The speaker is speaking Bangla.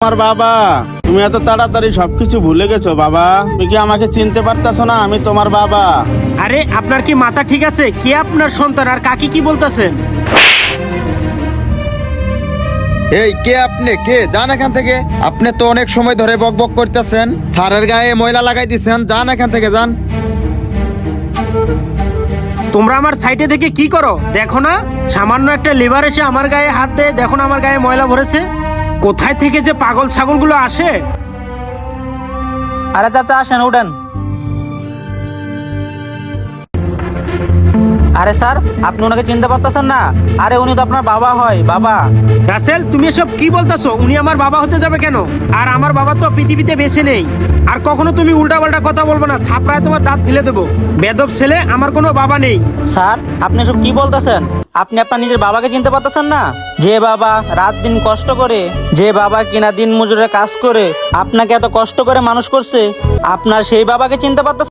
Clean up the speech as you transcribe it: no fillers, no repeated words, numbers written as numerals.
আমার বাবা, তুমি এত তাড়াতাড়ি সবকিছু ভুলে গেছো বাবা। তুমি কি আমাকে চিনতে পারতাছো না? আমি তোমার বাবা। আরে আপনার কি মাথা ঠিক আছে? কে আপনার সন্তান আর কাকি কি বলতেছেন? এই কে আপনি? কে যান এখান থেকে। আপনি তো অনেক সময় ধরে বকবক করতেছেন, স্যারের গায়ে ময়লা লাগাই দিচ্ছেন। যান এখান থেকে যান। তোমরা আমার সাইডে থেকে কি করো দেখো না? সামান্য একটা লেবার এসে আমার গায়ে হাত দেয়, দেখো না আমার গায়ে ময়লা ভরেছে। কোথায় থেকে যে পাগল ছাগলগুলো আসে। আরে চাচা আসেন, উঠেন। আরে স্যার, আপনি ওনাকে চিনতে পারতেছেন না? আরে উনি তো আপনার বাবা হয়, বাবা। রাসেল, তুমি এসব কি বলতেছো? উনি আমার বাবা হতে যাবে কেন? আর আমার বাবা তো পৃথিবীতে বেঁচে নেই। আর কখনো তুমি উল্টাপাল্টা কথা বলবো না, থাপড়ায় তোমার দাঁত ফেলে দেবো। বেদব ছেলে, আমার কোনো বাবা নেই। স্যার, আপনি এসব কি বলতেছেন? আপনি আপনার নিজের বাবাকে চিনতে পারতেছেন না? যে বাবা রাত দিন কষ্ট করে, যে বাবা কিনা দিন মজুরে কাজ করে আপনাকে এত কষ্ট করে মানুষ করছে, আপনার সেই বাবাকে চিনতে পারতেছেন?